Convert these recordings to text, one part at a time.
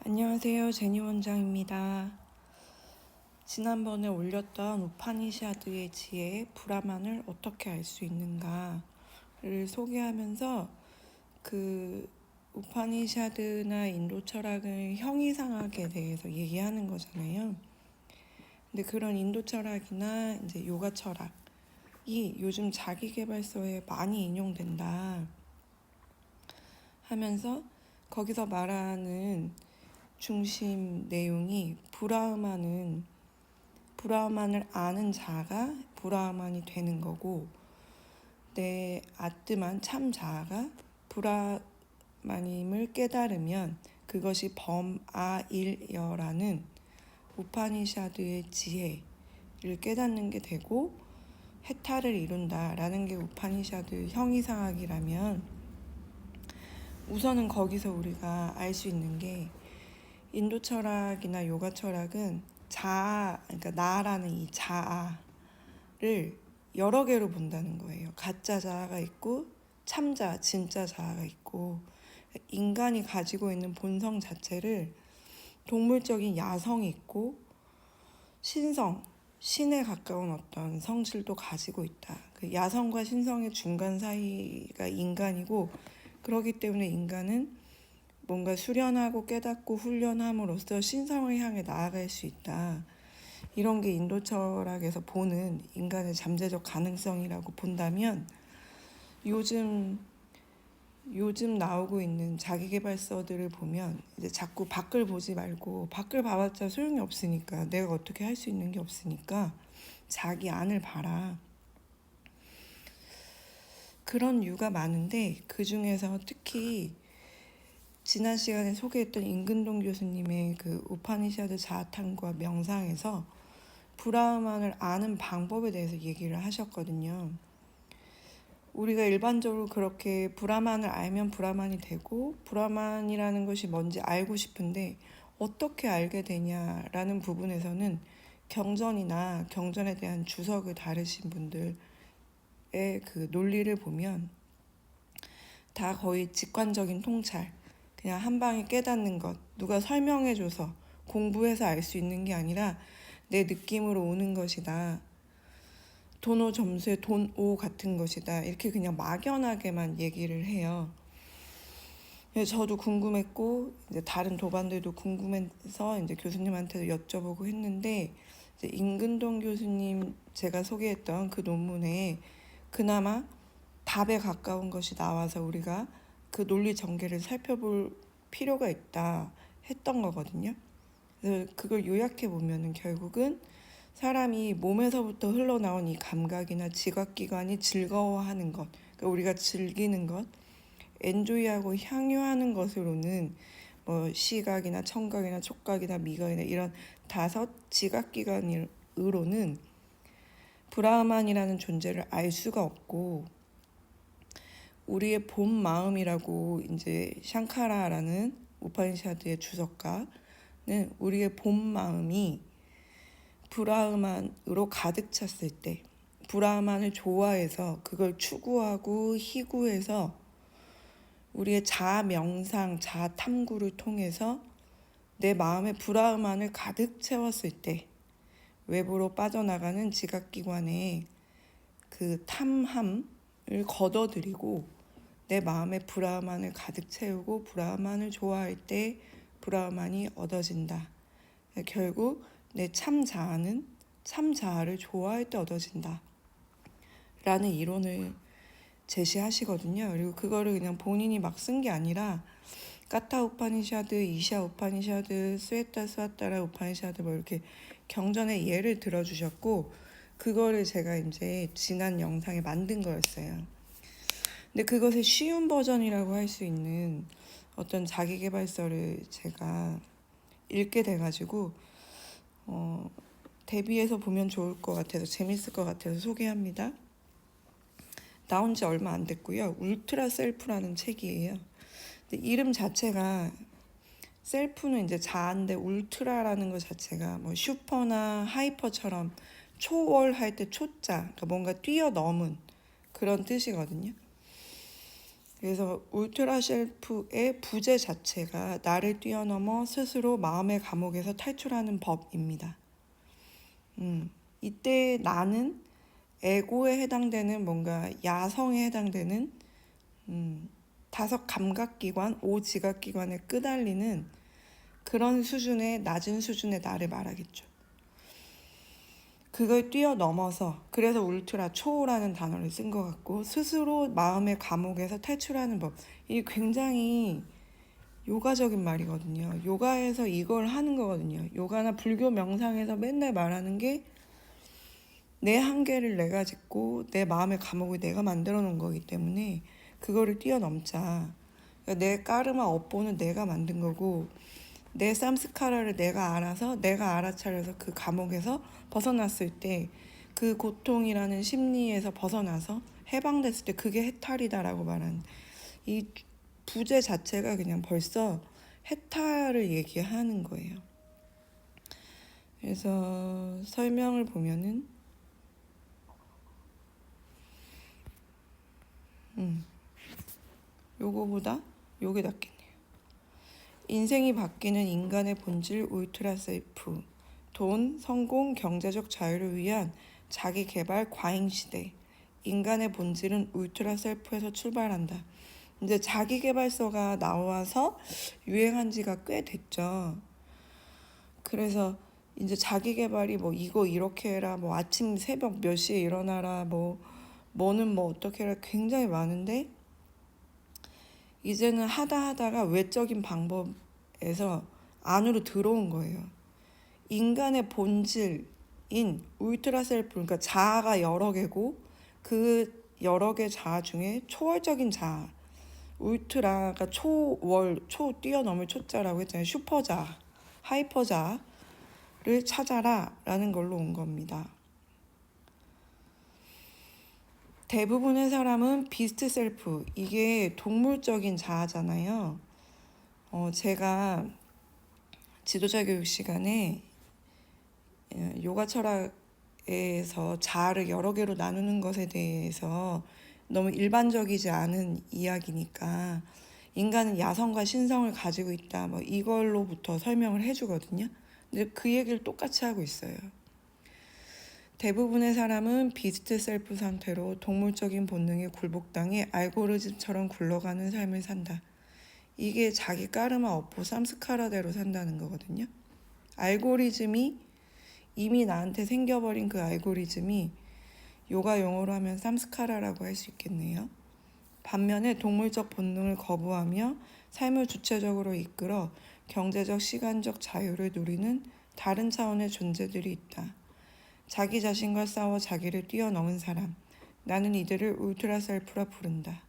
안녕하세요. 제니 원장입니다. 지난번에 올렸던 우파니샤드의 지혜 브라만을 어떻게 알 수 있는가를 소개하면서 그 우파니샤드나 인도 철학의 형이상학에 대해서 얘기하는 거잖아요. 근데 그런 인도 철학이나 이제 요가 철학이 요즘 자기계발서에 많이 인용된다 하면서 거기서 말하는 중심 내용이 브라흐만을 아는 자가 브라흐만이 되는 거고, 내 아뜨만 참 자아가 브라흐만임을 깨달으면 그것이 범아일여라는 우파니샤드의 지혜를 깨닫는 게 되고 해탈을 이룬다라는 게 우파니샤드 형이상학이라면, 우선은 거기서 우리가 알 수 있는 게 인도 철학이나 요가 철학은 자아, 그러니까 나라는 이 자아를 여러 개로 본다는 거예요. 가짜 자아가 있고 참자, 진짜 자아가 있고, 인간이 가지고 있는 본성 자체를 동물적인 야성이 있고 신성, 신에 가까운 어떤 성질도 가지고 있다. 그 야성과 신성의 중간 사이가 인간이고, 그렇기 때문에 인간은 뭔가 수련하고 깨닫고 훈련함으로써 신성을 향해 나아갈 수 있다. 이런 게 인도 철학에서 보는 인간의 잠재적 가능성이라고 본다면, 요즘 나오고 있는 자기계발서들을 보면 이제 자꾸 밖을 보지 말고, 밖을 봐봤자 소용이 없으니까, 내가 어떻게 할 수 있는 게 없으니까 자기 안을 봐라, 그런 이유가 많은데, 그 중에서 특히 지난 시간에 소개했던 임근동 교수님의 그 우파니샤드 자아탐과 명상에서 브라흐만을 아는 방법에 대해서 얘기를 하셨거든요. 우리가 일반적으로 그렇게 브라흐만을 알면 브라흐만이 되고, 브라흐만이라는 것이 뭔지 알고 싶은데 어떻게 알게 되냐라는 부분에서는 경전이나 경전에 대한 주석을 다루신 분들의 그 논리를 보면 다 거의 직관적인 통찰, 그냥 한 방에 깨닫는 것, 누가 설명해줘서 공부해서 알 수 있는 게 아니라 내 느낌으로 오는 것이다. 돈오 점수의 돈오 같은 것이다. 이렇게 그냥 막연하게만 얘기를 해요. 저도 궁금했고, 이제 다른 도반들도 궁금해서 이제 교수님한테도 여쭤보고 했는데, 이제 임근동 교수님 제가 소개했던 그 논문에 그나마 답에 가까운 것이 나와서 우리가 그 논리 전개를 살펴볼 필요가 있다 했던 거거든요. 그래서 그걸 요약해 보면은 결국은 사람이 몸에서부터 흘러나온 이 감각이나 지각기관이 즐거워하는 것, 그러니까 우리가 즐기는 것, 엔조이하고 향유하는 것으로는 뭐 시각이나 청각이나 촉각이나 미각이나 이런 다섯 지각기관으로는 브라흐만이라는 존재를 알 수가 없고, 우리의 본 마음이라고 이제 샹카라라는 우파니샤드의 주석가는 우리의 본 마음이 브라흐만으로 가득 찼을 때, 브라흐만을 좋아해서 그걸 추구하고 희구해서 우리의 자아 명상, 자아 탐구를 통해서 내 마음에 브라흐만을 가득 채웠을 때, 외부로 빠져나가는 지각기관의 그 탐함을 걷어들이고 내 마음에 브라흐만을 가득 채우고 브라흐만을 좋아할 때 브라흐만이 얻어진다. 결국 내 참 자아는 참 자아를 좋아할 때 얻어진다 라는 이론을 제시하시거든요. 그리고 그거를 그냥 본인이 막 쓴 게 아니라 까타 우파니샤드, 이샤 우파니샤드, 스웨타 스와타라 우파니샤드 뭐 이렇게 경전의 예를 들어주셨고, 그거를 제가 이제 지난 영상에 만든 거였어요. 근데 그것의 쉬운 버전이라고 할 수 있는 어떤 자기계발서를 제가 읽게 돼가지고 대비해서 보면 좋을 것 같아서, 재밌을 것 같아서 소개합니다. 나온 지 얼마 안 됐고요. 울트라 셀프라는 책이에요. 근데 이름 자체가, 셀프는 이제 자아인데 울트라라는 것 자체가 뭐 슈퍼나 하이퍼처럼 초월할 때 초자, 그러니까 뭔가 뛰어넘은 그런 뜻이거든요. 그래서 울트라 셀프의 부재 자체가 나를 뛰어넘어 스스로 마음의 감옥에서 탈출하는 법입니다. 이때 나는 에고에 해당되는 뭔가 야성에 해당되는 다섯 감각기관, 오지각기관에 끄달리는 그런 수준의 낮은 수준의 나를 말하겠죠. 그걸 뛰어넘어서 그래서 울트라 초라는 단어를 쓴 것 같고 스스로 마음의 감옥에서 탈출하는 법. 이게 굉장히 요가적인 말이거든요. 요가에서 이걸 하는 거거든요. 요가나 불교 명상에서 맨날 말하는 게 내 한계를 내가 짓고 내 마음의 감옥을 내가 만들어 놓은 거기 때문에 그거를 뛰어넘자. 그러니까 내 까르마 업보는 내가 만든 거고 내 쌈스카라를 내가 알아서 내가 알아차려서 그 감옥에서 벗어났을 때 그 고통이라는 심리에서 벗어나서 해방됐을 때 그게 해탈이다라고 말하는 이 부제 자체가 그냥 벌써 해탈을 얘기하는 거예요. 그래서 설명을 보면은 요거보다 요게 낫겠네요. 인생이 바뀌는 인간의 본질 울트라 셀프, 돈, 성공, 경제적 자유를 위한 자기 개발 과잉 시대. 인간의 본질은 울트라 셀프에서 출발한다. 이제 자기 개발서가 나와서 유행한 지가 꽤 됐죠. 그래서 이제 자기 개발이 뭐 이거 이렇게 해라, 뭐 아침 새벽 몇 시에 일어나라, 뭐는 뭐 어떻게 해라 굉장히 많은데 이제는 하다가 외적인 방법에서 안으로 들어온 거예요. 인간의 본질인 울트라 셀프, 그러니까 자아가 여러 개고 그 여러 개 자아 중에 초월적인 자아, 울트라가 초월, 초 뛰어넘을 초자라고 했잖아요. 슈퍼자아, 하이퍼자아를 찾아라 라는 걸로 온 겁니다. 대부분의 사람은 비스트 셀프, 이게 동물적인 자아잖아요. 제가 지도자 교육 시간에 요가 철학에서 자아를 여러 개로 나누는 것에 대해서 너무 일반적이지 않은 이야기니까 인간은 야성과 신성을 가지고 있다, 뭐 이걸로부터 설명을 해주거든요. 근데 그 얘기를 똑같이 하고 있어요. 대부분의 사람은 비스트 셀프 상태로 동물적인 본능에 굴복당해 알고리즘처럼 굴러가는 삶을 산다. 이게 자기 까르마 업보 삼스카라대로 산다는 거거든요. 알고리즘이 이미 나한테 생겨버린 그 알고리즘이 요가 용어로 하면 삼스카라라고 할 수 있겠네요. 반면에 동물적 본능을 거부하며 삶을 주체적으로 이끌어 경제적 시간적 자유를 누리는 다른 차원의 존재들이 있다. 자기 자신과 싸워 자기를 뛰어넘은 사람. 나는 이들을 울트라 셀프라 부른다.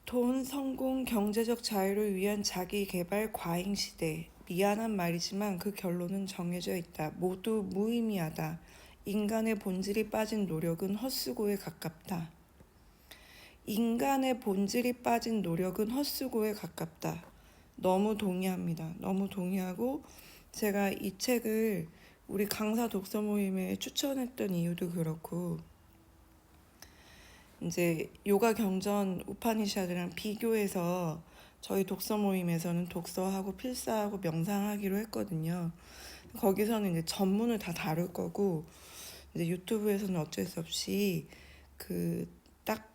돈, 성공, 경제적 자유를 위한 자기 개발 과잉 시대. 미안한 말이지만 그 결론은 정해져 있다. 모두 무의미하다. 인간의 본질이 빠진 노력은 헛수고에 가깝다. 인간의 본질이 빠진 노력은 헛수고에 가깝다. 너무 동의합니다. 너무 동의하고 제가 이 책을 우리 강사 독서 모임에 추천했던 이유도 그렇고 이제 요가 경전 우파니샤드랑 비교해서 저희 독서 모임에서는 독서하고 필사하고 명상하기로 했거든요. 거기서는 이제 전문을 다 다룰 거고 이제 유튜브에서는 어쩔 수 없이 그 딱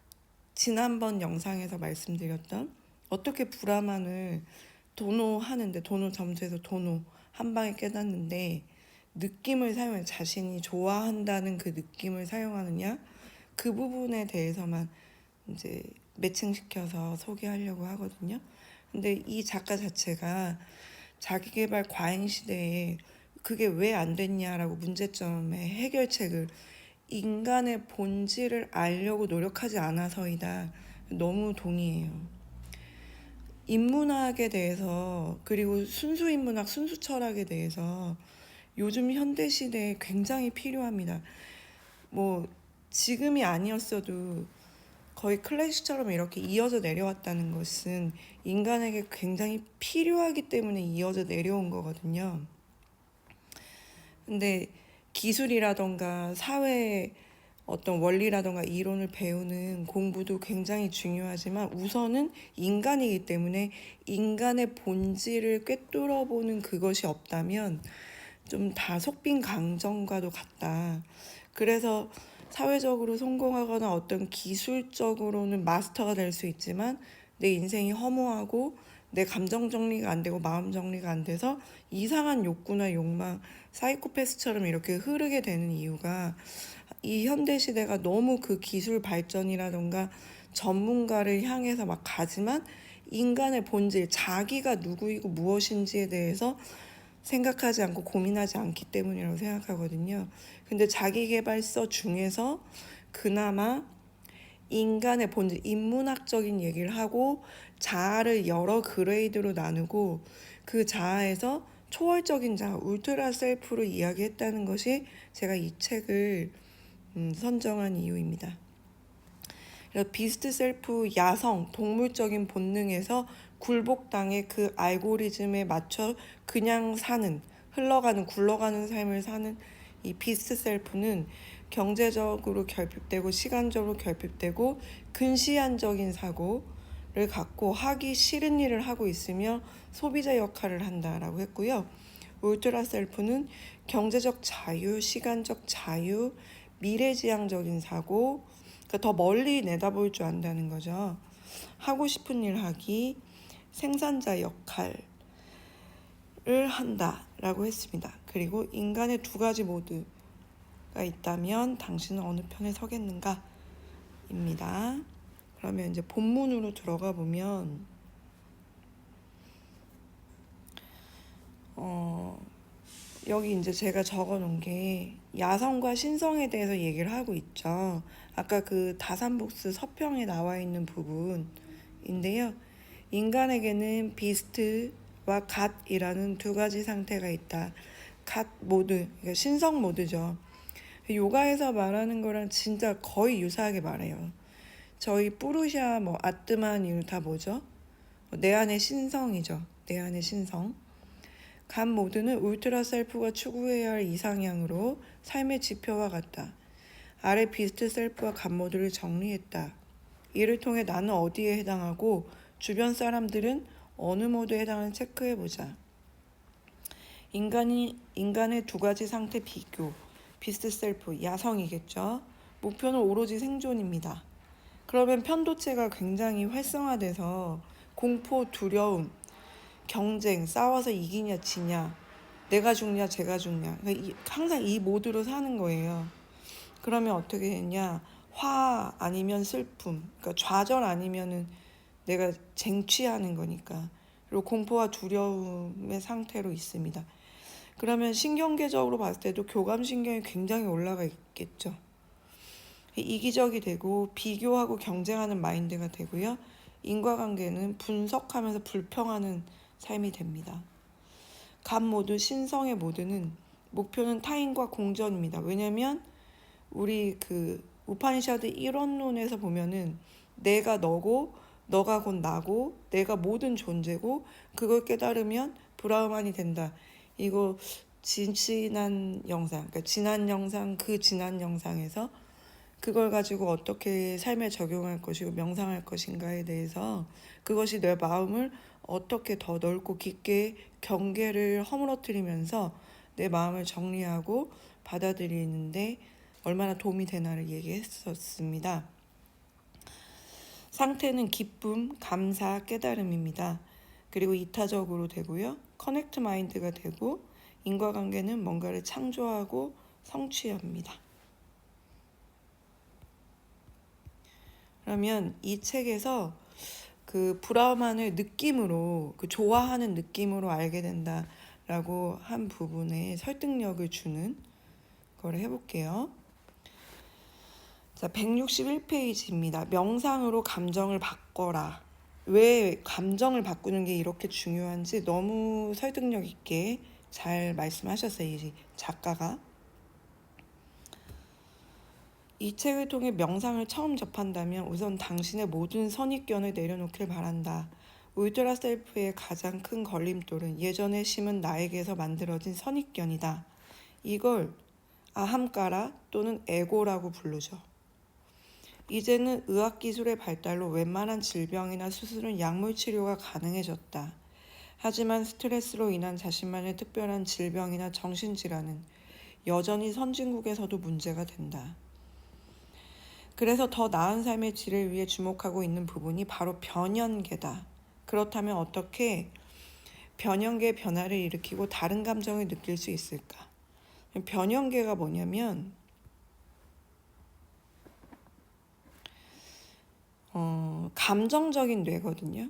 지난번 영상에서 말씀드렸던 어떻게 브라만을 도노하는데 도노 점수에서 도노 한 방에 깨닫는데 느낌을 사용해 자신이 좋아한다는 그 느낌을 사용하느냐 그 부분에 대해서만 이제 매칭시켜서 소개하려고 하거든요. 근데 이 작가 자체가 자기계발 과잉 시대에 그게 왜 안 됐냐라고 문제점의 해결책을 인간의 본질을 알려고 노력하지 않아서이다. 너무 동의해요. 인문학에 대해서 그리고 순수 인문학, 순수 철학에 대해서 요즘 현대 시대에 굉장히 필요합니다. 뭐 지금이 아니었어도 거의 클래식처럼 이렇게 이어져 내려왔다는 것은 인간에게 굉장히 필요하기 때문에 이어져 내려온 거거든요. 근데 기술이라던가 사회 어떤 원리라던가 이론을 배우는 공부도 굉장히 중요하지만 우선은 인간이기 때문에 인간의 본질을 꿰뚫어 보는 그것이 없다면 좀 다속빈 강정과도 같다. 그래서 사회적으로 성공하거나 어떤 기술적으로는 마스터가 될 수 있지만 내 인생이 허무하고 내 감정 정리가 안 되고 마음 정리가 안 돼서 이상한 욕구나 욕망, 사이코패스처럼 이렇게 흐르게 되는 이유가 이 현대 시대가 너무 그 기술 발전이라던가 전문가를 향해서 막 가지만 인간의 본질, 자기가 누구이고 무엇인지에 대해서 생각하지 않고 고민하지 않기 때문이라고 생각하거든요. 근데 자기계발서 중에서 그나마 인간의 본질, 인문학적인 얘기를 하고 자아를 여러 그레이드로 나누고 그 자아에서 초월적인 자아, 울트라 셀프로 이야기했다는 것이 제가 이 책을 선정한 이유입니다. 그래서 비스트 셀프, 야성, 동물적인 본능에서 굴복당해 그 알고리즘에 맞춰 그냥 사는, 흘러가는, 굴러가는 삶을 사는 이 비스트 셀프는 경제적으로 결핍되고 시간적으로 결핍되고 근시안적인 사고를 갖고 하기 싫은 일을 하고 있으며 소비자 역할을 한다라고 했고요. 울트라 셀프는 경제적 자유, 시간적 자유, 미래지향적인 사고, 그러니까 더 멀리 내다볼 줄 안다는 거죠. 하고 싶은 일 하기, 생산자 역할을 한다라고 했습니다. 그리고 인간의 두 가지 모드가 있다면 당신은 어느 편에 서겠는가? 입니다. 그러면 이제 본문으로 들어가 보면 여기 이제 제가 적어 놓은 게 야성과 신성에 대해서 얘기를 하고 있죠. 아까 그 다산복스 서평에 나와 있는 부분인데요. 인간에게는 비스트와 갓이라는 두 가지 상태가 있다. 갓 모드, 그러니까 신성 모드죠. 요가에서 말하는 거랑 진짜 거의 유사하게 말해요. 저희 뿌루샤, 아트만 이거 다 뭐죠? 내 안의 신성이죠. 내 안의 신성. 간 모드는 울트라 셀프가 추구해야 할 이상향으로 삶의 지표와 같다. 아래 비스트 셀프와 간 모드를 정리했다. 이를 통해 나는 어디에 해당하고 주변 사람들은 어느 모드에 해당하는지 체크해보자. 인간의 두 가지 상태 비교. 비스트 셀프, 야성이겠죠. 목표는 오로지 생존입니다. 그러면 편도체가 굉장히 활성화돼서 공포, 두려움, 경쟁, 싸워서 이기냐 지냐, 내가 죽냐 제가 죽냐, 그러니까 항상 이 모드로 사는 거예요. 그러면 어떻게 되냐, 화 아니면 슬픔, 그러니까 좌절 아니면은 내가 쟁취하는 거니까. 그리고 공포와 두려움의 상태로 있습니다. 그러면 신경계적으로 봤을 때도 교감신경이 굉장히 올라가 있겠죠. 이기적이 되고 비교하고 경쟁하는 마인드가 되고요. 인과관계는 분석하면서 불평하는 삶이 됩니다. 간 모드, 신성의 모드는 목표는 타인과 공전입니다. 왜냐면 우리 그 우파니샤드 1원론에서 보면은 내가 너고 너가 곧 나고 내가 모든 존재고 그걸 깨달으면 브라흐만이 된다. 이거 지난 영상, 그러니까 지난 영상 그 지난 영상에서 그걸 가지고 어떻게 삶에 적용할 것이고 명상할 것인가에 대해서 그것이 내 마음을 어떻게 더 넓고 깊게 경계를 허물어뜨리면서 내 마음을 정리하고 받아들이는데 얼마나 도움이 되나를 얘기했었습니다. 상태는 기쁨, 감사, 깨달음입니다. 그리고 이타적으로 되고요. 커넥트 마인드가 되고 인과관계는 뭔가를 창조하고 성취합니다. 그러면 이 책에서 그 브라흐만을 느낌으로, 그 좋아하는 느낌으로 알게 된다라고 한 부분에 설득력을 주는 걸 해볼게요. 자, 161페이지입니다. 명상으로 감정을 바꿔라. 왜 감정을 바꾸는 게 이렇게 중요한지 너무 설득력 있게 잘 말씀하셨어요, 이 작가가. 이 책을 통해 명상을 처음 접한다면 우선 당신의 모든 선입견을 내려놓길 바란다. 울트라 셀프의 가장 큰 걸림돌은 예전에 심은 나에게서 만들어진 선입견이다. 이걸 아함까라 또는 에고라고 부르죠. 이제는 의학기술의 발달로 웬만한 질병이나 수술은 약물 치료가 가능해졌다. 하지만 스트레스로 인한 자신만의 특별한 질병이나 정신질환은 여전히 선진국에서도 문제가 된다. 그래서 더 나은 삶의 질을 위해 주목하고 있는 부분이 바로 변연계다. 그렇다면 어떻게 변연계의 변화를 일으키고 다른 감정을 느낄 수 있을까? 변연계가 뭐냐면 감정적인 뇌거든요.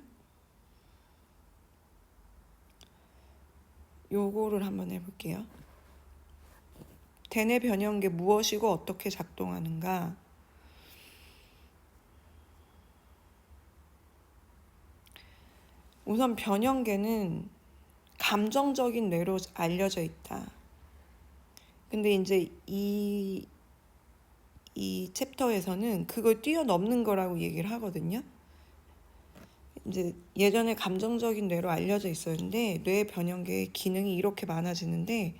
요거를 한번 해볼게요. 대뇌 변연계 무엇이고 어떻게 작동하는가? 우선 변연계는 감정적인 뇌로 알려져 있다. 근데 이제 이 챕터에서는 그걸 뛰어넘는 거라고 얘기를 하거든요. 이제 예전에 감정적인 뇌로 알려져 있었는데 뇌 변연계의 기능이 이렇게 많아지는데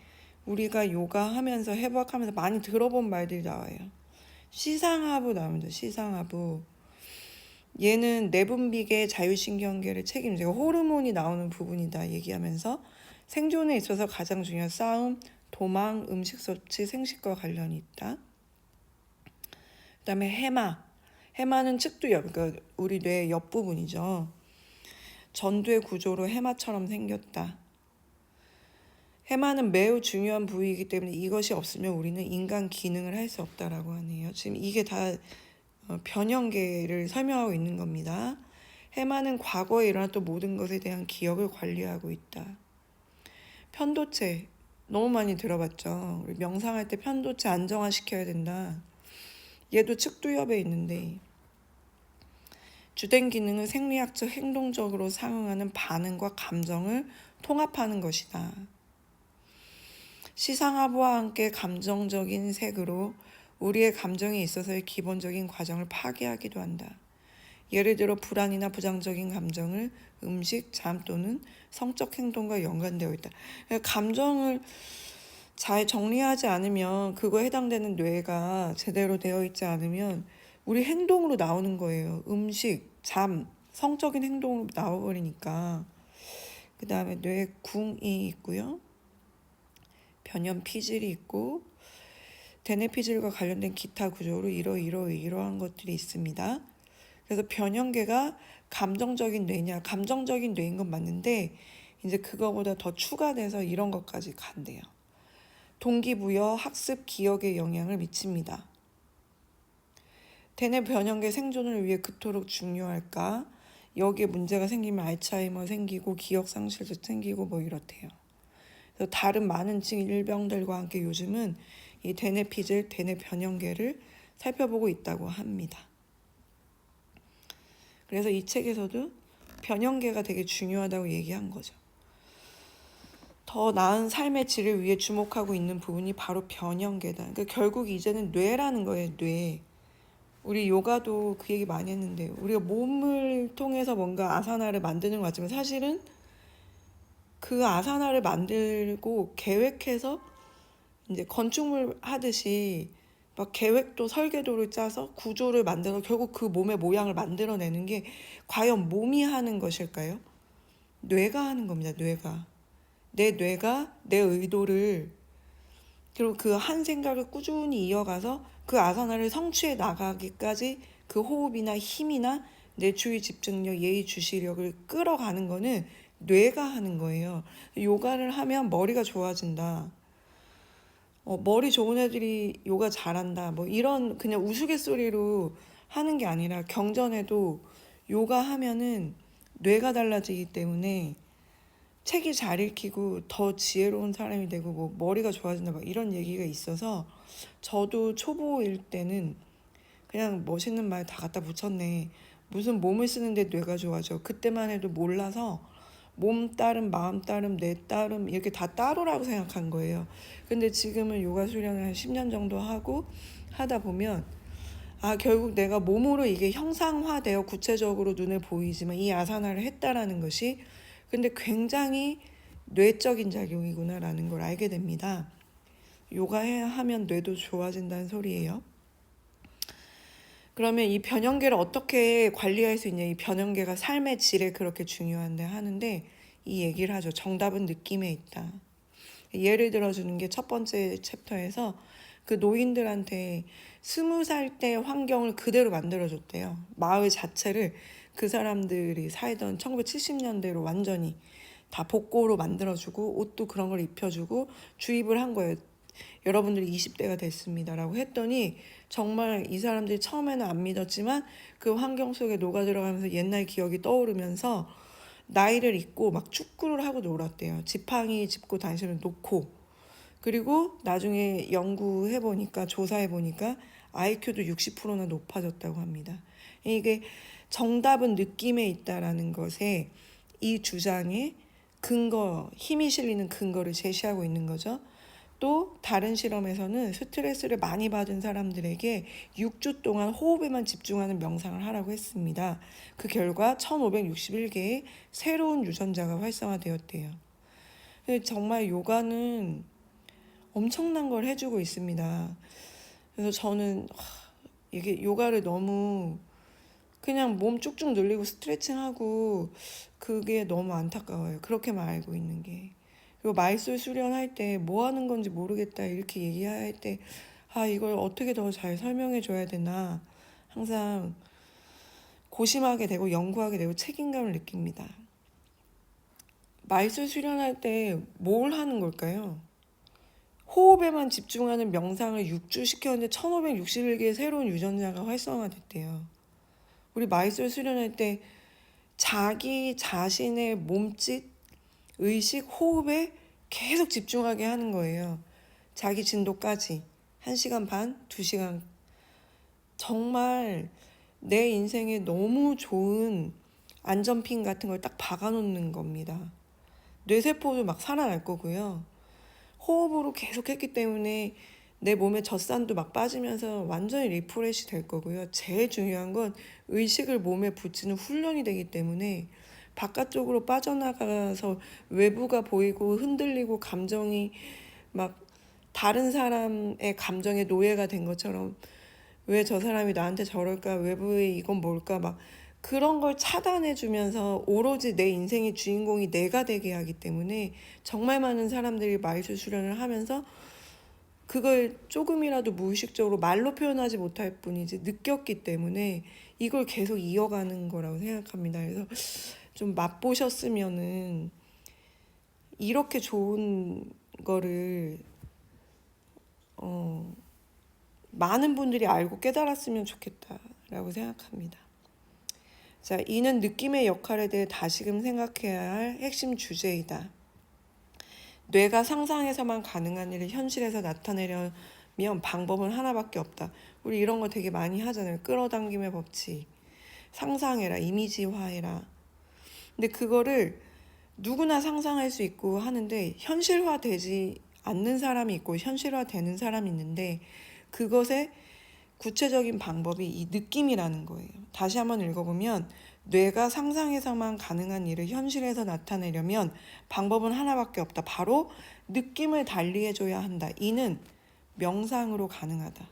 우리가 요가하면서 해부학하면서 많이 들어본 말들이 나와요. 시상하부 나옵니다. 시상하부. 얘는 내분비계 자율신경계를 책임지고 호르몬이 나오는 부분이다 얘기하면서 생존에 있어서 가장 중요한 싸움, 도망, 음식 섭취, 생식과 관련이 있다. 그다음에 해마. 해마는 측두엽, 그러니까 우리 뇌 옆부분이죠. 전두의 구조로 해마처럼 생겼다. 해마는 매우 중요한 부위이기 때문에 이것이 없으면 우리는 인간 기능을 할 수 없다라고 하네요. 지금 이게 다 변연계를 설명하고 있는 겁니다. 해마는 과거에 일어났던 모든 것에 대한 기억을 관리하고 있다. 편도체 너무 많이 들어봤죠. 우리 명상할 때 편도체 안정화시켜야 된다. 얘도 측두엽에 있는데 주된 기능은 생리학적 행동적으로 상응하는 반응과 감정을 통합하는 것이다. 시상하부와 함께 감정적인 색으로 우리의 감정에 있어서의 기본적인 과정을 파괴하기도 한다. 예를 들어 불안이나 부정적인 감정을 음식, 잠 또는 성적 행동과 연관되어 있다. 감정을 잘 정리하지 않으면 그거에 해당되는 뇌가 제대로 되어 있지 않으면 우리 행동으로 나오는 거예요. 음식, 잠, 성적인 행동으로 나와버리니까. 그 다음에 뇌궁이 있고요. 변연피질이 있고 대뇌피질과 관련된 기타 구조로 이러한 것들이 있습니다. 그래서 변연계가 감정적인 뇌냐, 감정적인 뇌인 건 맞는데 이제 그거보다 더 추가돼서 이런 것까지 간대요. 동기부여, 학습, 기억에 영향을 미칩니다. 대뇌 변연계 생존을 위해 그토록 중요할까? 여기에 문제가 생기면 알츠하이머 생기고 기억 상실도 생기고 뭐 이렇대요. 그래서 다른 많은 질병들과 함께 요즘은 이 대뇌피질, 대뇌 변연계를 살펴보고 있다고 합니다. 그래서 이 책에서도 변연계가 되게 중요하다고 얘기한 거죠. 더 나은 삶의 질을 위해 주목하고 있는 부분이 바로 변연계다. 그러니까 결국 이제는 뇌라는 거예요. 뇌. 우리 요가도 그 얘기 많이 했는데 우리가 몸을 통해서 뭔가 아사나를 만드는 것 같지만 사실은 그 아사나를 만들고 계획해서 이제 건축물 하듯이 막 계획도 설계도를 짜서 구조를 만들어 결국 그 몸의 모양을 만들어내는 게 과연 몸이 하는 것일까요? 뇌가 하는 겁니다. 뇌가. 내 뇌가 내 의도를 그리고 그 한 생각을 꾸준히 이어가서 그 아사나를 성취해 나가기까지 그 호흡이나 힘이나 내 주의 집중력, 예의 주시력을 끌어가는 거는 뇌가 하는 거예요. 요가를 하면 머리가 좋아진다. 머리 좋은 애들이 요가 잘한다. 뭐 이런 그냥 우스갯소리로 하는 게 아니라 경전에도 요가 하면은 뇌가 달라지기 때문에 책이 잘 읽히고 더 지혜로운 사람이 되고 뭐 머리가 좋아진다 막 이런 얘기가 있어서 저도 초보일 때는 그냥 멋있는 말 다 갖다 붙였네. 무슨 몸을 쓰는데 뇌가 좋아져. 그때만 해도 몰라서 몸 따름, 마음 따름, 뇌 따름 이렇게 다 따로라고 생각한 거예요. 근데 지금은 요가 수련을 한 10년 정도 하고 하다 보면 결국 내가 몸으로 이게 형상화되어 구체적으로 눈에 보이지만 이 아사나를 했다라는 것이 근데 굉장히 뇌적인 작용이구나라는 걸 알게 됩니다. 요가하면 뇌도 좋아진다는 소리예요. 그러면 이 변형계를 어떻게 관리할 수 있냐, 이 변형계가 삶의 질에 그렇게 중요한데 하는데 이 얘기를 하죠. 정답은 느낌에 있다. 예를 들어주는 게 첫 번째 챕터에서 그 노인들한테 20살 때 환경을 그대로 만들어줬대요. 마을 자체를 그 사람들이 살던 1970년대로 완전히 다 복고로 만들어주고 옷도 그런 걸 입혀주고 주입을 한 거예요. 여러분들이 20대가 됐습니다라고 했더니 정말 이 사람들이 처음에는 안 믿었지만 그 환경 속에 녹아 들어가면서 옛날 기억이 떠오르면서 나이를 잊고 막 축구를 하고 놀았대요. 지팡이 짚고 다니시면 놓고. 그리고 나중에 연구해보니까 조사해보니까 IQ도 60%나 높아졌다고 합니다. 이게 정답은 느낌에 있다라는 것에 이 주장에 근거, 힘이 실리는 근거를 제시하고 있는 거죠. 또 다른 실험에서는 스트레스를 많이 받은 사람들에게 6주 동안 호흡에만 집중하는 명상을 하라고 했습니다. 그 결과 1561개의 새로운 유전자가 활성화되었대요. 정말 요가는 엄청난 걸 해주고 있습니다. 그래서 저는 이게 요가를 너무 그냥 몸 쭉쭉 늘리고 스트레칭하고 그게 너무 안타까워요. 그렇게만 알고 있는 게. 그리고 말술 수련할 때 뭐 하는 건지 모르겠다 이렇게 얘기할 때 이걸 어떻게 더 잘 설명해 줘야 되나 항상 고심하게 되고 연구하게 되고 책임감을 느낍니다. 말술 수련할 때 뭘 하는 걸까요? 호흡에만 집중하는 명상을 6주 시켰는데 1561개의 새로운 유전자가 활성화됐대요. 우리 말술 수련할 때 자기 자신의 몸짓, 의식, 호흡에 계속 집중하게 하는 거예요. 자기 진도까지 1시간 반, 2시간. 정말 내 인생에 너무 좋은 안전핀 같은 걸 딱 박아놓는 겁니다. 뇌세포도 막 살아날 거고요. 호흡으로 계속 했기 때문에 내 몸에 젖산도 막 빠지면서 완전히 리프레시 될 거고요. 제일 중요한 건 의식을 몸에 붙이는 훈련이 되기 때문에 바깥쪽으로 빠져나가서 외부가 보이고 흔들리고 감정이 막 다른 사람의 감정에 노예가 된 것처럼 왜 저 사람이 나한테 저럴까, 외부의 이건 뭘까, 막 그런 걸 차단해 주면서 오로지 내 인생의 주인공이 내가 되게 하기 때문에 정말 많은 사람들이 말술 수련을 하면서 그걸 조금이라도 무의식적으로 말로 표현하지 못할 뿐이지 느꼈기 때문에 이걸 계속 이어가는 거라고 생각합니다. 그래서 좀 맛보셨으면은 이렇게 좋은 거를 많은 분들이 알고 깨달았으면 좋겠다라고 생각합니다. 자, 이는 느낌의 역할에 대해 다시금 생각해야 할 핵심 주제이다. 뇌가 상상해서만 가능한 일을 현실에서 나타내려면 방법은 하나밖에 없다. 우리 이런 거 되게 많이 하잖아요. 끌어당김의 법칙. 상상해라, 이미지화해라. 근데 그거를 누구나 상상할 수 있고 하는데 현실화되지 않는 사람이 있고 현실화되는 사람이 있는데 그것의 구체적인 방법이 이 느낌이라는 거예요. 다시 한번 읽어보면 뇌가 상상해서만 가능한 일을 현실에서 나타내려면 방법은 하나밖에 없다. 바로 느낌을 달리해줘야 한다. 이는 명상으로 가능하다.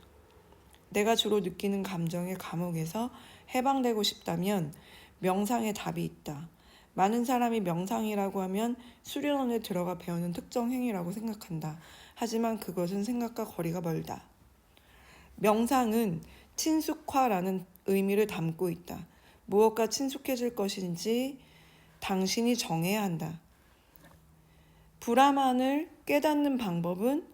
내가 주로 느끼는 감정의 감옥에서 해방되고 싶다면 명상에 답이 있다. 많은 사람이 명상이라고 하면 수련원에 들어가 배우는 특정 행위라고 생각한다. 하지만 그것은 생각과 거리가 멀다. 명상은 친숙화라는 의미를 담고 있다. 무엇과 친숙해질 것인지 당신이 정해야 한다. 브라만을 깨닫는 방법은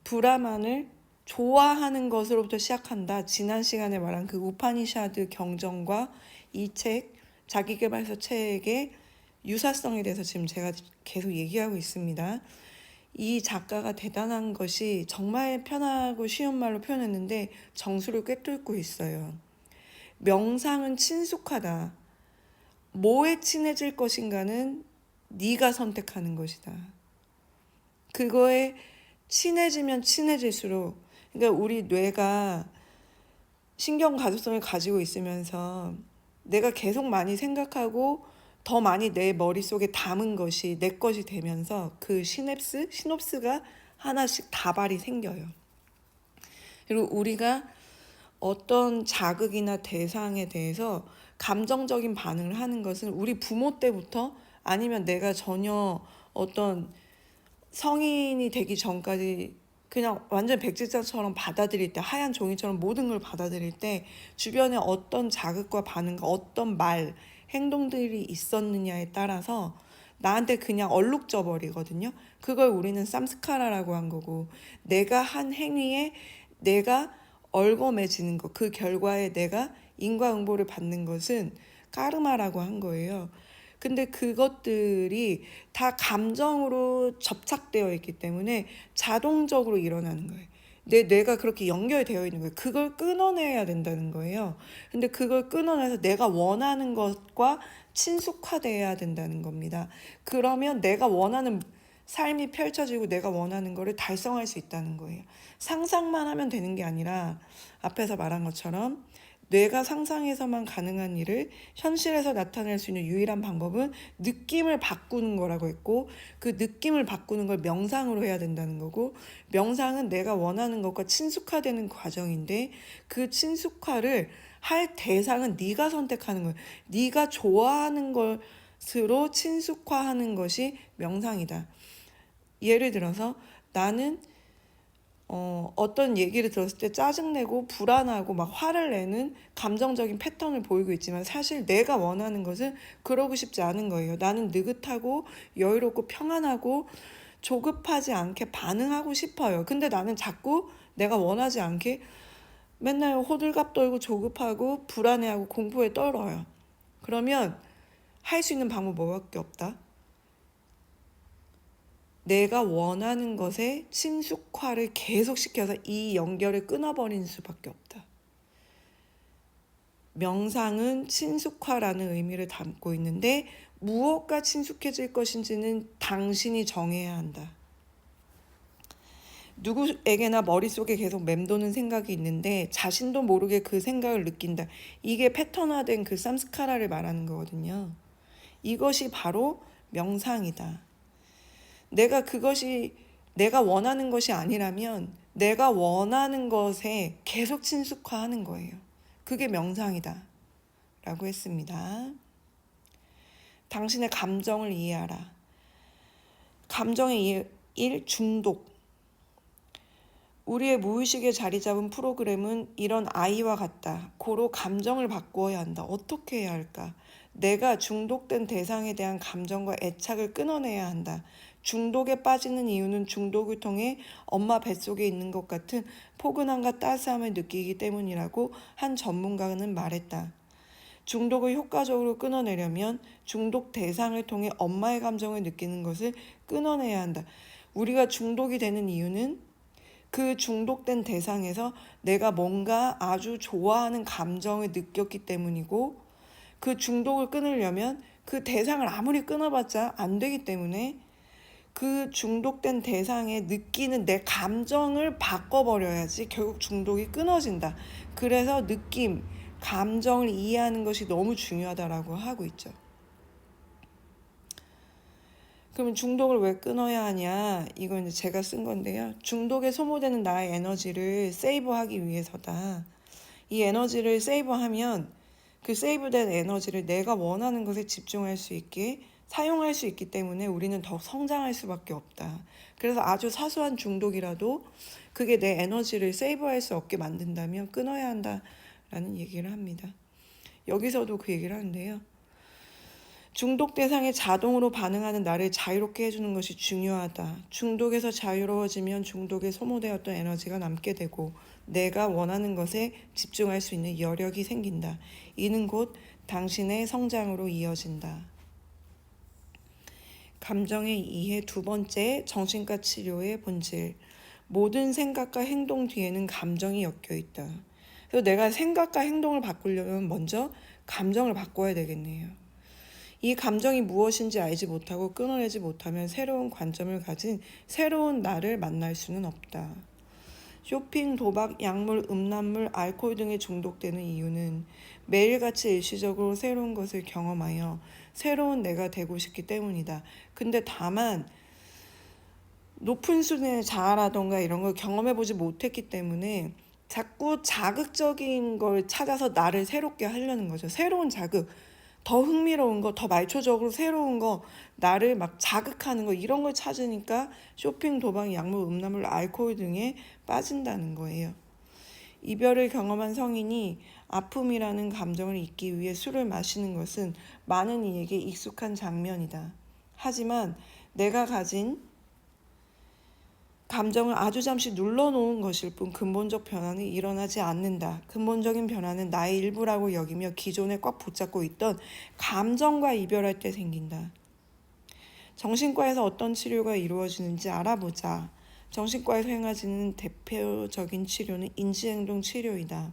브라만을 좋아하는 것으로부터 시작한다. 지난 시간에 말한 그 우파니샤드 경전과 이 책, 자기계발서 책의 유사성에 대해서 지금 제가 계속 얘기하고 있습니다. 이 작가가 대단한 것이 정말 편하고 쉬운 말로 표현했는데 정수를 꿰뚫고 있어요. 명상은 친숙하다. 뭐에 친해질 것인가는 네가 선택하는 것이다. 그거에 친해지면 친해질수록, 그러니까 우리 뇌가 신경 가독성을 가지고 있으면서 내가 계속 많이 생각하고 더 많이 내 머릿속에 담은 것이 내 것이 되면서 그 시놉스가 하나씩 다발이 생겨요. 그리고 우리가 어떤 자극이나 대상에 대해서 감정적인 반응을 하는 것은 우리 부모 때부터 아니면 내가 전혀 어떤 성인이 되기 전까지 그냥 완전 백지장처럼 받아들일 때, 하얀 종이처럼 모든 걸 받아들일 때 주변에 어떤 자극과 반응과 어떤 말, 행동들이 있었느냐에 따라서 나한테 그냥 얼룩져 버리거든요. 그걸 우리는 쌈스카라라고 한 거고, 내가 한 행위에 내가 얼거매지는 것, 그 결과에 내가 인과응보를 받는 것은 까르마라고 한 거예요. 근데 그것들이 다 감정으로 접착되어 있기 때문에 자동적으로 일어나는 거예요. 내 뇌가 그렇게 연결되어 있는 거예요. 그걸 끊어내야 된다는 거예요. 근데 그걸 끊어내서 내가 원하는 것과 친숙화돼야 된다는 겁니다. 그러면 내가 원하는 삶이 펼쳐지고 내가 원하는 거를 달성할 수 있다는 거예요. 상상만 하면 되는 게 아니라 앞에서 말한 것처럼 뇌가 상상해서만 가능한 일을 현실에서 나타낼 수 있는 유일한 방법은 느낌을 바꾸는 거라고 했고, 그 느낌을 바꾸는 걸 명상으로 해야 된다는 거고, 명상은 내가 원하는 것과 친숙화되는 과정인데, 그 친숙화를 할 대상은 네가 선택하는 거예요. 네가 좋아하는 것으로 친숙화하는 것이 명상이다. 예를 들어서 나는 어떤 얘기를 들었을 때 짜증내고 불안하고 막 화를 내는 감정적인 패턴을 보이고 있지만 사실 내가 원하는 것은 그러고 싶지 않은 거예요. 나는 느긋하고 여유롭고 평안하고 조급하지 않게 반응하고 싶어요. 근데 나는 자꾸 내가 원하지 않게 맨날 호들갑 떨고 조급하고 불안해하고 공포에 떨어요. 그러면 할 수 있는 방법 뭐밖에 없다. 내가 원하는 것에 친숙화를 계속시켜서 이 연결을 끊어버리는 수밖에 없다. 명상은 친숙화라는 의미를 담고 있는데 무엇과 친숙해질 것인지는 당신이 정해야 한다. 누구에게나 머릿속에 계속 맴도는 생각이 있는데 자신도 모르게 그 생각을 느낀다. 이게 패턴화된 그 삼스카라를 말하는 거거든요. 이것이 바로 명상이다. 그것이 내가 원하는 것이 아니라면 내가 원하는 것에 계속 친숙화하는 거예요. 그게 명상이다 라고 했습니다. 당신의 감정을 이해하라. 감정의 중독. 우리의 무의식에 자리 잡은 프로그램은 이런 아이와 같다. 고로 감정을 바꾸어야 한다. 어떻게 해야 할까? 내가 중독된 대상에 대한 감정과 애착을 끊어내야 한다. 중독에 빠지는 이유는 중독을 통해 엄마 뱃속에 있는 것 같은 포근함과 따스함을 느끼기 때문이라고 한 전문가는 말했다. 중독을 효과적으로 끊어내려면 중독 대상을 통해 엄마의 감정을 느끼는 것을 끊어내야 한다. 우리가 중독이 되는 이유는 그 중독된 대상에서 내가 뭔가 아주 좋아하는 감정을 느꼈기 때문이고, 그 중독을 끊으려면 그 대상을 아무리 끊어봤자 안 되기 때문에 그 중독된 대상에 느끼는 내 감정을 바꿔버려야지 결국 중독이 끊어진다. 그래서 느낌, 감정을 이해하는 것이 너무 중요하다라고 하고 있죠. 그러면 중독을 왜 끊어야 하냐? 이건 이제 제가 쓴 건데요. 중독에 소모되는 나의 에너지를 세이브하기 위해서다. 이 에너지를 세이브하면 그 세이브된 에너지를 내가 원하는 것에 집중할 수 있게 사용할 수 있기 때문에 우리는 더 성장할 수밖에 없다. 그래서 아주 사소한 중독이라도 그게 내 에너지를 세이브할 수 없게 만든다면 끊어야 한다라는 얘기를 합니다. 여기서도 그 얘기를 하는데요. 중독 대상에 자동으로 반응하는 나를 자유롭게 해주는 것이 중요하다. 중독에서 자유로워지면 중독에 소모되었던 에너지가 남게 되고 내가 원하는 것에 집중할 수 있는 여력이 생긴다. 이는 곧 당신의 성장으로 이어진다. 감정의 이해 두 번째, 정신과 치료의 본질. 모든 생각과 행동 뒤에는 감정이 엮여 있다. 그래서 내가 생각과 행동을 바꾸려면 먼저 감정을 바꿔야 되겠네요. 이 감정이 무엇인지 알지 못하고 끊어내지 못하면 새로운 관점을 가진 새로운 나를 만날 수는 없다. 쇼핑, 도박, 약물, 음란물, 알코올 등에 중독되는 이유는 매일같이 일시적으로 새로운 것을 경험하여 새로운 내가 되고 싶기 때문이다. 근데 다만 높은 수준의 자아라던가 이런 걸 경험해보지 못했기 때문에 자꾸 자극적인 걸 찾아서 나를 새롭게 하려는 거죠. 새로운 자극, 더 흥미로운 거, 더 말초적으로 새로운 거, 나를 막 자극하는 거, 이런 걸 찾으니까 쇼핑, 도박, 약물, 음란물, 알코올 등에 빠진다는 거예요. 이별을 경험한 성인이 아픔이라는 감정을 잊기 위해 술을 마시는 것은 많은 이에게 익숙한 장면이다. 하지만 내가 가진 감정을 아주 잠시 눌러놓은 것일 뿐 근본적 변화는 일어나지 않는다. 근본적인 변화는 나의 일부라고 여기며 기존에 꽉 붙잡고 있던 감정과 이별할 때 생긴다. 정신과에서 어떤 치료가 이루어지는지 알아보자. 정신과에서 행해지는 대표적인 치료는 인지행동 치료이다.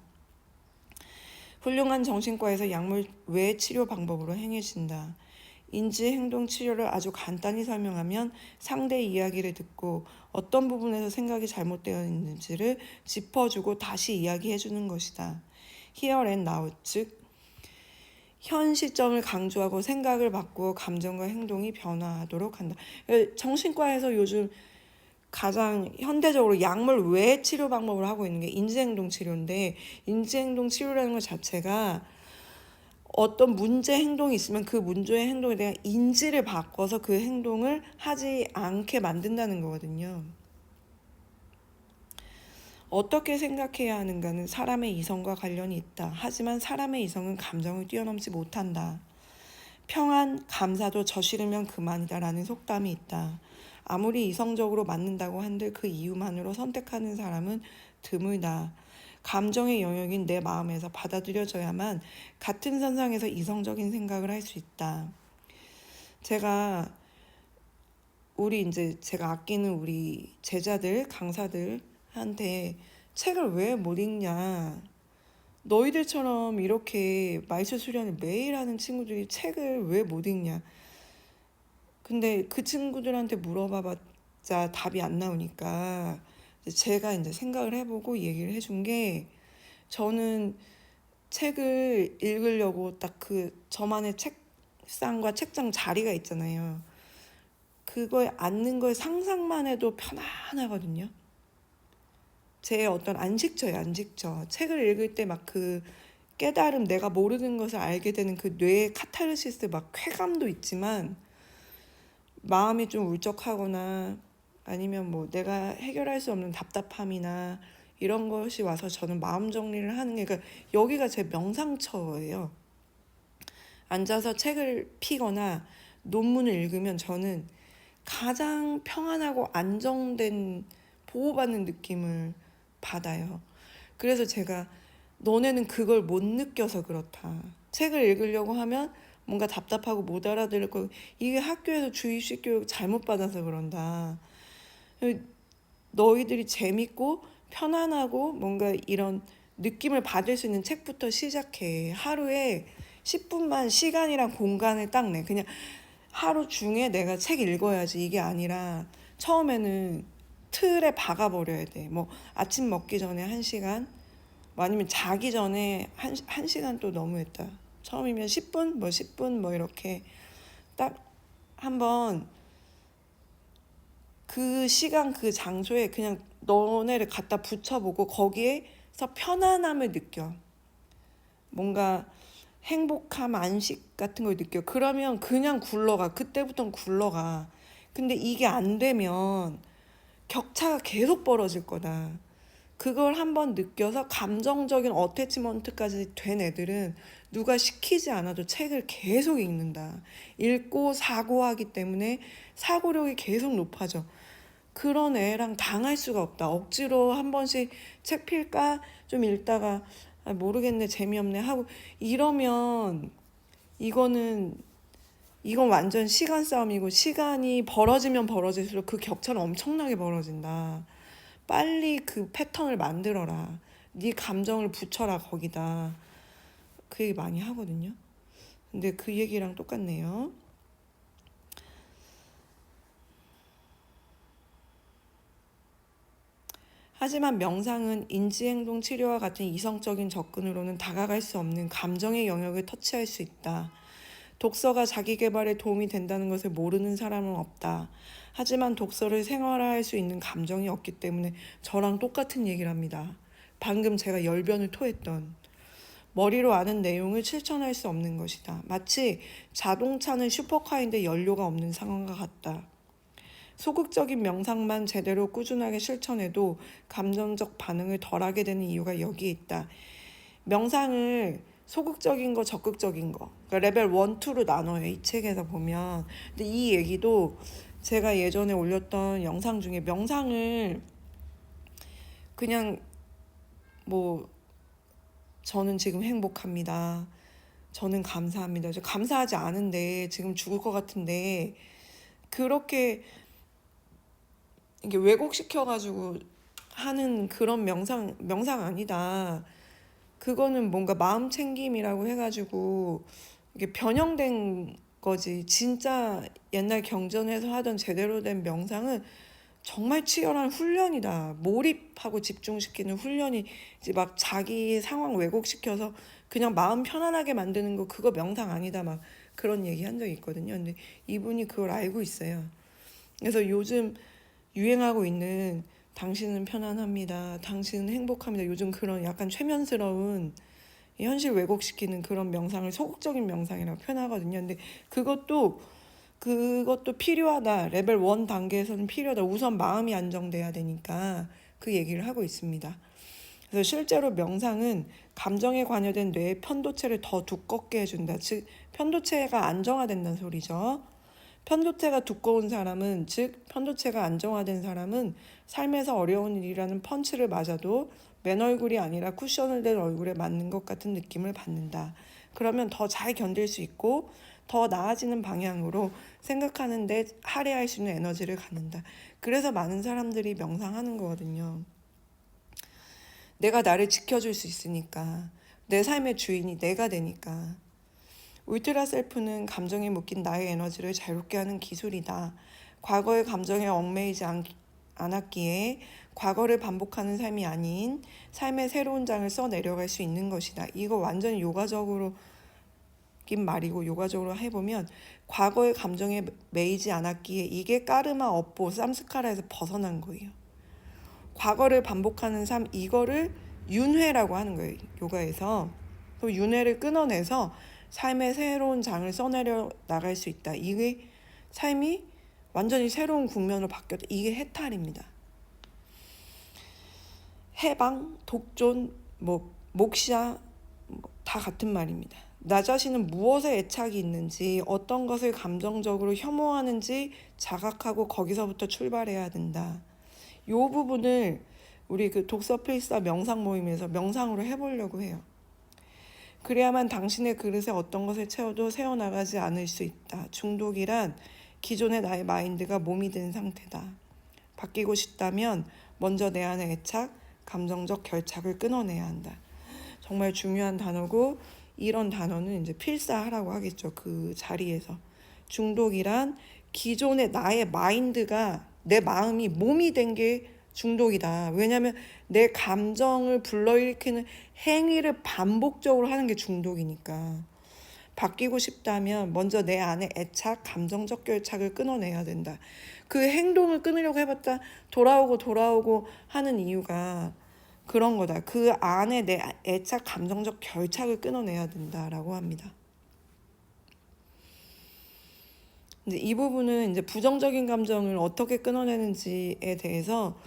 훌륭한 정신과에서 약물 외 치료 방법으로 행해진다. 인지행동 치료를 아주 간단히 설명하면 상대의 이야기를 듣고 어떤 부분에서 생각이 잘못되어 있는지를 짚어주고 다시 이야기해주는 것이다. Here and now, 즉 현 시점을 강조하고 생각을 바꾸어 감정과 행동이 변화하도록 한다. 정신과에서 요즘 가장 현대적으로 약물 외 치료 방법을 하고 있는 게 인지행동 치료인데, 인지행동 치료라는 것 자체가 어떤 문제 행동이 있으면 그 문제의 행동에 대한 인지를 바꿔서 그 행동을 하지 않게 만든다는 거거든요. 어떻게 생각해야 하는가는 사람의 이성과 관련이 있다. 하지만 사람의 이성은 감정을 뛰어넘지 못한다. 평안, 감사도 저지르면 그만이다라는 속담이 있다. 아무리 이성적으로 맞는다고 한들 그 이유만으로 선택하는 사람은 드물다. 감정의 영역인 내 마음에서 받아들여져야만 같은 선상에서 이성적인 생각을 할 수 있다. 제가 제가 아끼는 우리 제자들, 강사들한테 책을 왜 못 읽냐, 너희들처럼 이렇게 말초 수련을 매일 하는 친구들이 책을 왜 못 읽냐. 근데 그 친구들한테 물어봐봤자 답이 안 나오니까 제가 이제 생각을 해보고 얘기를 해준 게, 저는 책을 읽으려고 딱 그 저만의 책상과 책장 자리가 있잖아요. 그거에 앉는 걸 상상만 해도 편안하거든요. 제 어떤 안식처예요, 안식처. 책을 읽을 때 막 그 깨달음, 내가 모르는 것을 알게 되는 그 뇌의 카타르시스, 막 쾌감도 있지만 마음이 좀 울적하거나 아니면 뭐 내가 해결할 수 없는 답답함이나 이런 것이 와서 저는 마음 정리를 하는 게, 그러니까 여기가 제 명상처예요. 앉아서 책을 피거나 논문을 읽으면 저는 가장 평안하고 안정된, 보호받는 느낌을 받아요. 그래서 제가 너네는 그걸 못 느껴서 그렇다. 책을 읽으려고 하면 뭔가 답답하고 못 알아들을 거, 이게 학교에서 주입식 교육 잘못 받아서 그런다. 너희들이 재밌고 편안하고 뭔가 이런 느낌을 받을 수 있는 책부터 시작해. 하루에 10분만 시간이랑 공간을 딱 내. 그냥 하루 중에 내가 책 읽어야지, 이게 아니라 처음에는 틀에 박아버려야 돼. 뭐 아침 먹기 전에 1시간, 뭐 아니면 자기 전에 1시간 또 너무했다. 처음이면 10분, 뭐 10분 뭐 이렇게 딱 한번 그 시간 그 장소에 그냥 너네를 갖다 붙여보고 거기에서 편안함을 느껴. 뭔가 행복함, 안식 같은 걸 느껴. 그러면 그냥 굴러가. 그때부터는 굴러가. 근데 이게 안 되면 격차가 계속 벌어질 거다. 그걸 한번 느껴서 감정적인 어태치먼트까지 된 애들은 누가 시키지 않아도 책을 계속 읽는다. 읽고 사고하기 때문에 사고력이 계속 높아져. 그런 애랑 당할 수가 없다. 억지로 한 번씩 책 필까? 좀 읽다가 모르겠네, 재미없네 하고 이러면 이건 완전 시간 싸움이고, 시간이 벌어지면 벌어질수록 그 격차는 엄청나게 벌어진다. 빨리 그 패턴을 만들어라. 네 감정을 붙여라 거기다. 그 얘기 많이 하거든요. 근데 그 얘기랑 똑같네요. 하지만 명상은 인지행동 치료와 같은 이성적인 접근으로는 다가갈 수 없는 감정의 영역을 터치할 수 있다. 독서가 자기 개발에 도움이 된다는 것을 모르는 사람은 없다. 하지만 독서를 생활화할 수 있는 감정이 없기 때문에 저랑 똑같은 얘기를 합니다. 방금 제가 열변을 토했던 머리로 아는 내용을 실천할 수 없는 것이다. 마치 자동차는 슈퍼카인데 연료가 없는 상황과 같다. 소극적인 명상만 제대로 꾸준하게 실천해도 감정적 반응을 덜하게 되는 이유가 여기에 있다. 명상을 소극적인 거, 적극적인 거, 그러니까 레벨 1, 2로 나눠요. 이 책에서 보면. 근데 이 얘기도 제가 예전에 올렸던 영상 중에 명상을 그냥 뭐 저는 지금 행복합니다. 저는 감사합니다. 저 감사하지 않은데 지금 죽을 것 같은데 그렇게 이게 왜곡시켜가지고 하는 그런 명상 아니다. 그거는 뭔가 마음 챙김이라고 해가지고 이게 변형된 거지. 진짜 옛날 경전에서 하던 제대로 된 명상은 정말 치열한 훈련이다. 몰입하고 집중시키는 훈련이 이제 막 자기 상황 왜곡시켜서 그냥 마음 편안하게 만드는 거 그거 명상 아니다. 막 그런 얘기 한 적이 있거든요. 근데 이분이 그걸 알고 있어요. 그래서 요즘 유행하고 있는 당신은 편안합니다. 당신은 행복합니다. 요즘 그런 약간 최면스러운 현실 왜곡시키는 그런 명상을 소극적인 명상이라고 표현하거든요. 근데 그것도 필요하다. 레벨 1 단계에서는 필요하다. 우선 마음이 안정돼야 되니까 그 얘기를 하고 있습니다. 그래서 실제로 명상은 감정에 관여된 뇌의 편도체를 더 두껍게 해준다. 즉 편도체가 안정화된다는 소리죠. 편도체가 두꺼운 사람은, 즉 편도체가 안정화된 사람은 삶에서 어려운 일이라는 펀치를 맞아도 맨 얼굴이 아니라 쿠션을 댄 얼굴에 맞는 것 같은 느낌을 받는다. 그러면 더 잘 견딜 수 있고 더 나아지는 방향으로 생각하는데 할애할 수 있는 에너지를 갖는다. 그래서 많은 사람들이 명상하는 거거든요. 내가 나를 지켜줄 수 있으니까. 내 삶의 주인이 내가 되니까. 울트라 셀프는 감정에 묶인 나의 에너지를 자유롭게 하는 기술이다. 과거의 감정에 얽매이지 않았기에 과거를 반복하는 삶이 아닌 삶의 새로운 장을 써 내려갈 수 있는 것이다. 이거 완전히 요가적으로 긴 말이고 요가적으로 해보면 과거의 감정에 매이지 않았기에 이게 까르마, 업보, 쌈스카라에서 벗어난 거예요. 과거를 반복하는 삶 이거를 윤회라고 하는 거예요. 요가에서. 그 윤회를 끊어내서 삶의 새로운 장을 써내려 나갈 수 있다. 이게 삶이 완전히 새로운 국면으로 바뀌었다. 이게 해탈입니다. 해방, 독존, 목시아 다 같은 말입니다. 나 자신은 무엇에 애착이 있는지 어떤 것을 감정적으로 혐오하는지 자각하고 거기서부터 출발해야 된다. 이 부분을 우리 그 독서 필사 명상 모임에서 명상으로 해보려고 해요. 그래야만 당신의 그릇에 어떤 것을 채워도 새어나가지 않을 수 있다. 중독이란 기존의 나의 마인드가 몸이 된 상태다. 바뀌고 싶다면 먼저 내 안의 애착, 감정적 결착을 끊어내야 한다. 정말 중요한 단어고 이런 단어는 이제 필사하라고 하겠죠. 그 자리에서. 중독이란 기존의 나의 마인드가 내 마음이 몸이 된 게 중독이다. 왜냐하면 내 감정을 불러일으키는 행위를 반복적으로 하는 게 중독이니까. 바뀌고 싶다면 먼저 내 안에 애착, 감정적 결착을 끊어내야 된다. 그 행동을 끊으려고 해봤자 돌아오고 하는 이유가 그런 거다. 그 안에 내 애착, 감정적 결착을 끊어내야 된다라고 합니다. 이제 이 부분은 이제 부정적인 감정을 어떻게 끊어내는지에 대해서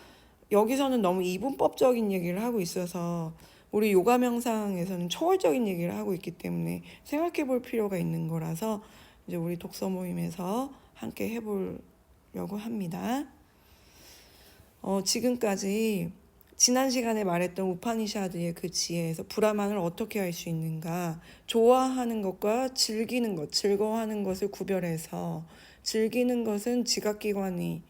여기서는 너무 이분법적인 얘기를 하고 있어서 우리 요가 명상에서는 초월적인 얘기를 하고 있기 때문에 생각해 볼 필요가 있는 거라서 이제 우리 독서 모임에서 함께 해보려고 합니다. 지금까지 지난 시간에 말했던 우파니샤드의 그 지혜에서 브라만을 어떻게 할 수 있는가, 좋아하는 것과 즐기는 것, 즐거워하는 것을 구별해서 즐기는 것은 지각기관이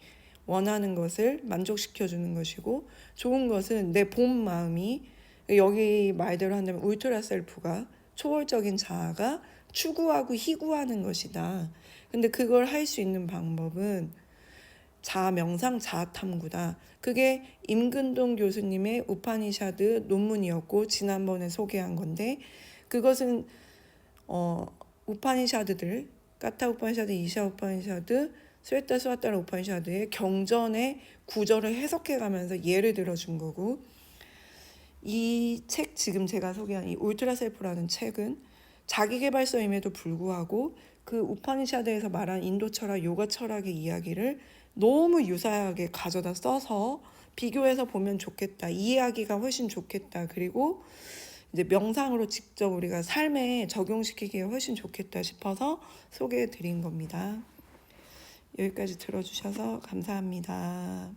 원하는 것을 만족시켜주는 것이고 좋은 것은 내 본 마음이 여기 말대로 한다면 울트라 셀프가 초월적인 자아가 추구하고 희구하는 것이다. 근데 그걸 할 수 있는 방법은 자아 명상, 자아 탐구다. 그게 임근동 교수님의 우파니샤드 논문이었고 지난번에 소개한 건데 그것은 우파니샤드들, 까타 우파니샤드, 이샤 우파니샤드, 스웨타 스와타라 우파니샤드의 경전의 구절을 해석해가면서 예를 들어준 거고, 이 책 지금 제가 소개한 이 울트라 셀프라는 책은 자기계발서임에도 불구하고 그 우파니샤드에서 말한 인도 철학, 요가 철학의 이야기를 너무 유사하게 가져다 써서 비교해서 보면 좋겠다. 이해하기가 훨씬 좋겠다. 그리고 이제 명상으로 직접 우리가 삶에 적용시키기에 훨씬 좋겠다 싶어서 소개해 드린 겁니다. 여기까지 들어주셔서 감사합니다.